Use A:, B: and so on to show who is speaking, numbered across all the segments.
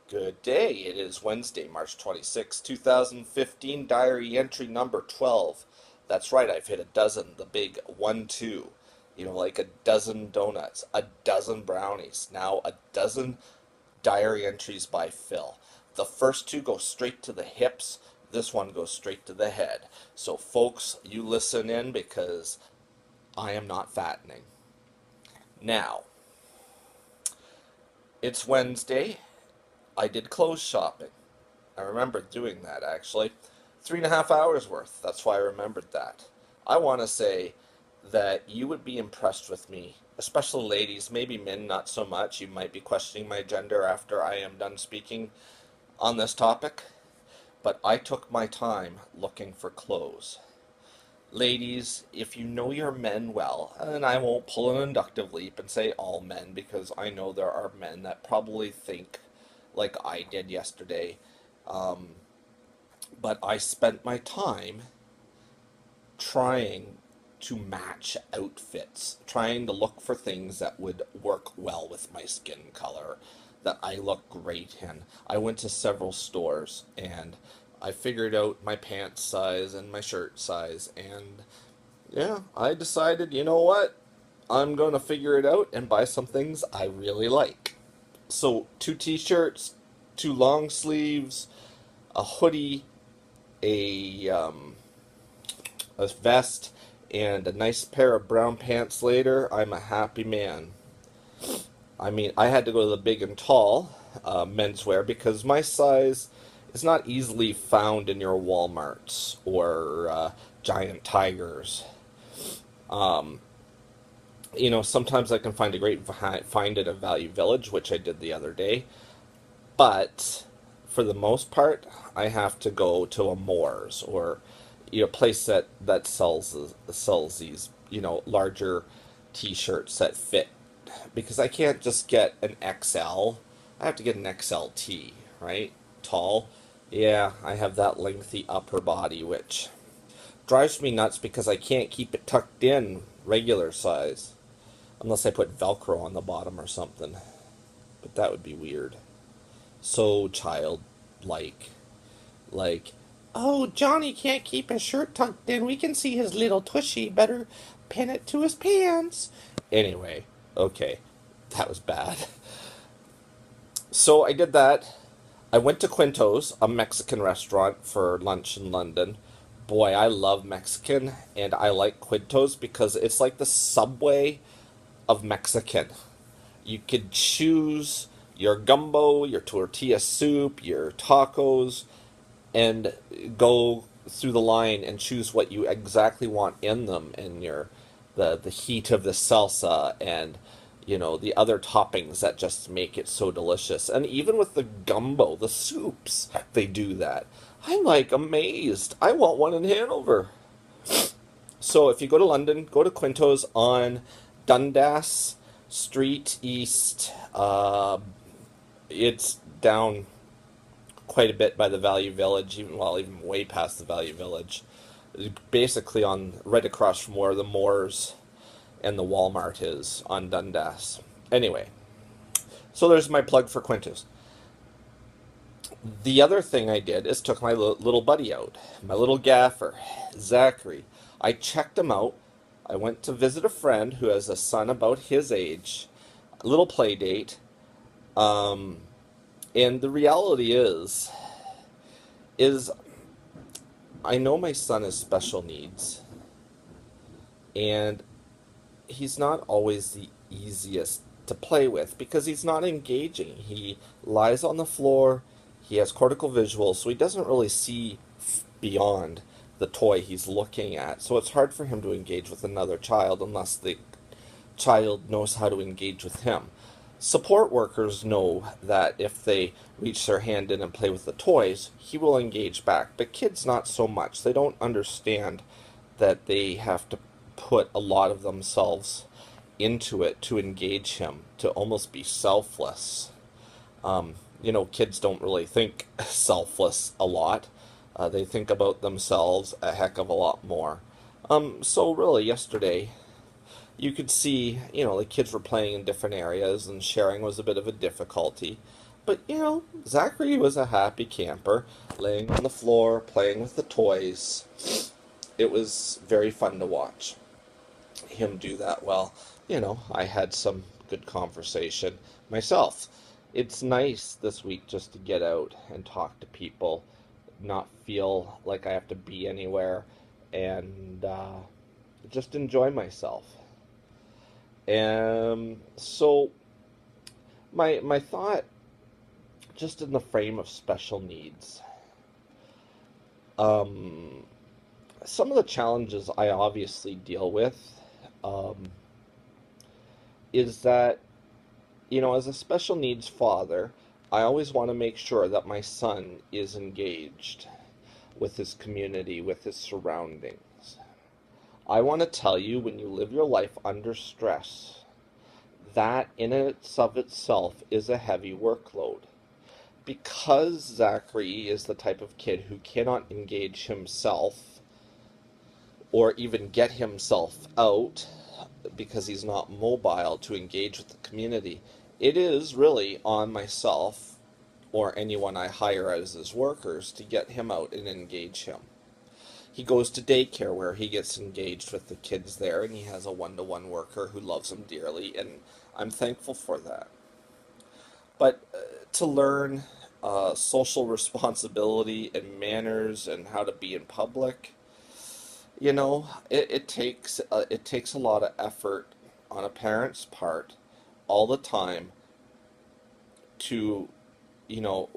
A: Good day. It is Wednesday, March 26, 2015, diary entry number 12. That's right, I've hit a dozen, the big 1-2. Like a dozen donuts, a dozen brownies, now a dozen diary entries by Phil. The first two go straight to the hips, this one goes straight to the head. So, folks, you listen in because I am not fattening. Now, it's Wednesday. I did clothes shopping. I remember doing that actually. 3.5 hours worth. That's why I remembered that. I want to say that you would be impressed with me, especially ladies, maybe men not so much. You might be questioning my gender after I am done speaking on this topic, but I took my time looking for clothes. Ladies, if you know your men well, and I won't pull an inductive leap and say all men because I know there are men that probably think like I did yesterday, um, but I spent my time trying to match outfits, trying to look for things that would work well with my skin color, that I look great in. I went to several stores and I figured out my pants size and my shirt size, and yeah, I decided, you know what? I'm going to figure it out and buy some things I really like. So, two t-shirts, two long sleeves, a hoodie, a vest, and a nice pair of brown pants later, I'm a happy man. I mean, I had to go to the big and tall menswear because my size is not easily found in your Walmarts or Giant Tigers. Um, Sometimes I can find a great find at a Value Village, which I did the other day, but for the most part, I have to go to a Moores or a place that sells these larger T-shirts that fit, because I can't just get an XL. I have to get an XLT, right? Tall. Yeah, I have that lengthy upper body, which drives me nuts because I can't keep it tucked in regular size unless I put Velcro on the bottom or something. But that would be weird. So childlike. Like, oh, Johnny can't keep his shirt tucked in. We can see his little tushy. Better pin it to his pants. Anyway, okay. That was bad. So I did that. I went to Quinto's, a Mexican restaurant, for lunch in London. Boy, I love Mexican, and I like Quinto's because it's like the Subway of Mexican. You could choose your gumbo, your tortilla soup, your tacos, and go through the line and choose what you exactly want in them, and the heat of the salsa, and the other toppings that just make it so delicious. And even with the gumbo, the soups, they do that. I'm like amazed. I want one in Hanover. So if you go to London, go to Quinto's on Dundas Street East. It's down quite a bit by the Value Village, even way past the Value Village. Basically on right across from where the Moores and the Walmart is on Dundas. Anyway, so there's my plug for Quintus. The other thing I did is took my little buddy out, my little gaffer, Zachary. I checked him out. I went to visit a friend who has a son about his age, a little play date. And the reality is I know my son has special needs, and he's not always the easiest to play with because he's not engaging. He lies on the floor, he has cortical visual, so he doesn't really see beyond the toy he's looking at. So it's hard for him to engage with another child unless the child knows how to engage with him. Support workers know that if they reach their hand in and play with the toys, he will engage back. But kids, not so much. They don't understand that they have to put a lot of themselves into it to engage him, to almost be selfless. Kids don't really think selfless a lot. They think about themselves a heck of a lot more. So really, yesterday, you could see, the kids were playing in different areas, and sharing was a bit of a difficulty. But Zachary was a happy camper, laying on the floor, playing with the toys. It was very fun to watch him do that. Well, I had some good conversation myself. It's nice this week just to get out and talk to people, not feel like I have to be anywhere, and just enjoy myself. And so my thought, just in the frame of special needs, um, some of the challenges I obviously deal with, um, is that, as a special needs father, I always want to make sure that my son is engaged with his community, with his surroundings. I want to tell you, when you live your life under stress, that in and of itself is a heavy workload. Because Zachary is the type of kid who cannot engage himself or even get himself out because he's not mobile to engage with the community, it is really on myself or anyone I hire as his workers to get him out and engage him. He goes to daycare where he gets engaged with the kids there, and he has a one-to-one worker who loves him dearly, and I'm thankful for that. But to learn social responsibility and manners and how to be in public, it takes a lot of effort on a parent's part all the time to you know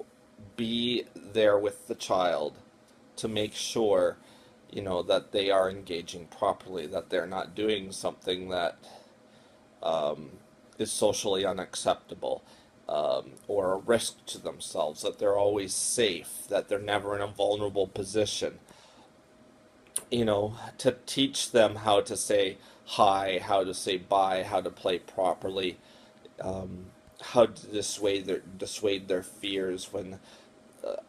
A: be there with the child to make sure that they are engaging properly, that they're not doing something that um, is socially unacceptable, or a risk to themselves, that they're always safe, that they're never in a vulnerable position. To teach them how to say hi, how to say bye, how to play properly, um, how to dissuade their fears when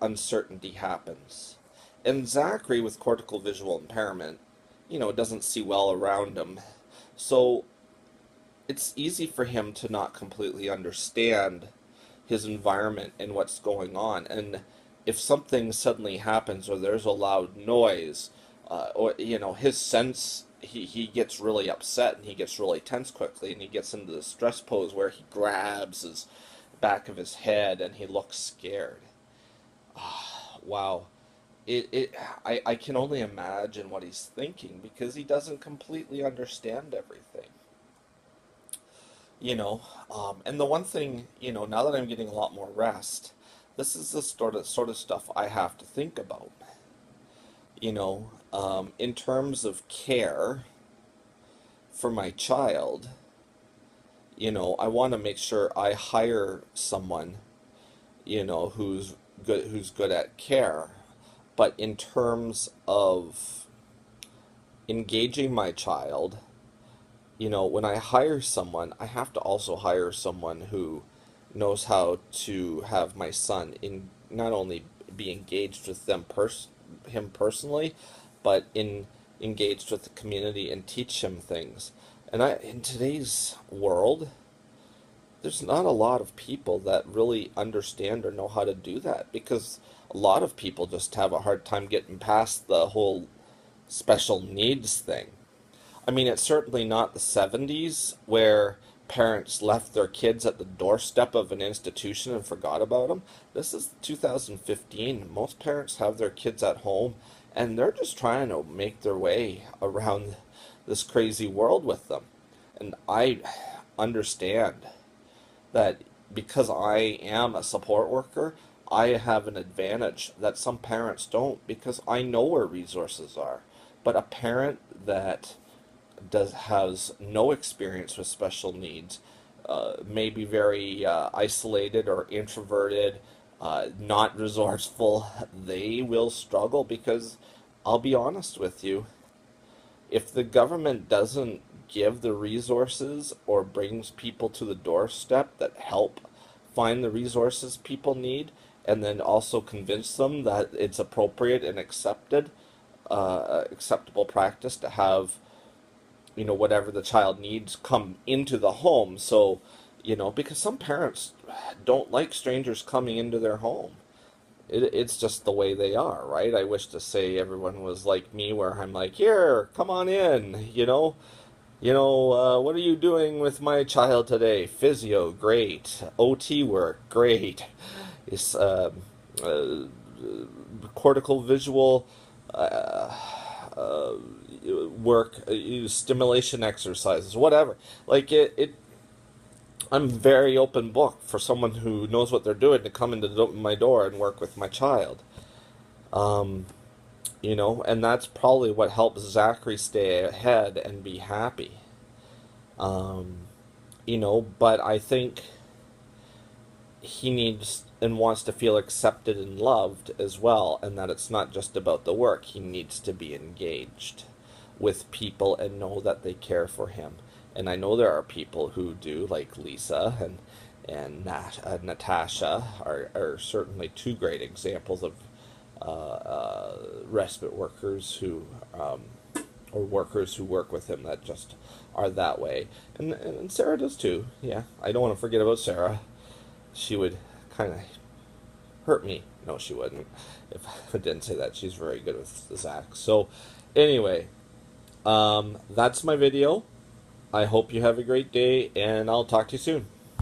A: uncertainty happens. And Zachary, with cortical visual impairment, doesn't see well around him. So it's easy for him to not completely understand his environment and what's going on. And if something suddenly happens or there's a loud noise, or his sense, he gets really upset and he gets really tense quickly, and he gets into the stress pose where he grabs his back of his head and he looks scared. Wow. I can only imagine what he's thinking because he doesn't completely understand everything. And the one thing, now that I'm getting a lot more rest, this is the sort of stuff I have to think about. In terms of care for my child, I want to make sure I hire someone, who's good at care. But in terms of engaging my child, when I hire someone, I have to also hire someone who knows how to have my son in not only be engaged with him personally, but engaged with the community and teach him things. And in today's world, there's not a lot of people that really understand or know how to do that, because a lot of people just have a hard time getting past the whole special needs thing. I mean, it's certainly not the 70s where parents left their kids at the doorstep of an institution and forgot about them. This is 2015. Most parents have their kids at home and they're just trying to make their way around this crazy world with them. And I understand that because I am a support worker, I have an advantage that some parents don't because I know where resources are. But a parent that has no experience with special needs, may be very isolated or introverted, not resourceful, they will struggle because I'll be honest with you, if the government doesn't give the resources or brings people to the doorstep that help find the resources people need, and then also convince them that it's appropriate and acceptable practice to have whatever the child needs come into the home. So You know, because some parents don't like strangers coming into their home. It's just the way they are, right? I wish to say everyone was like me, where I'm like, here, come on in, you know. What are you doing with my child today? Physio, great. OT work, great. Is uh, cortical visual uh, uh, work, stimulation exercises, whatever. Like I'm very open book for someone who knows what they're doing to come into my door and work with my child. Um, and that's probably what helps Zachary stay ahead and be happy. Um, but I think he needs and wants to feel accepted and loved as well, and that it's not just about the work. He needs to be engaged with people and know that they care for him. And I know there are people who do, like Lisa and Natasha are certainly two great examples of respite workers who or workers who work with him that just are that way. And Sarah does too. Yeah, I don't want to forget about Sarah. She would kind of hurt me. No, she wouldn't. If I didn't say that, she's very good with Zach. So, anyway, that's my video. I hope you have a great day, and I'll talk to you soon.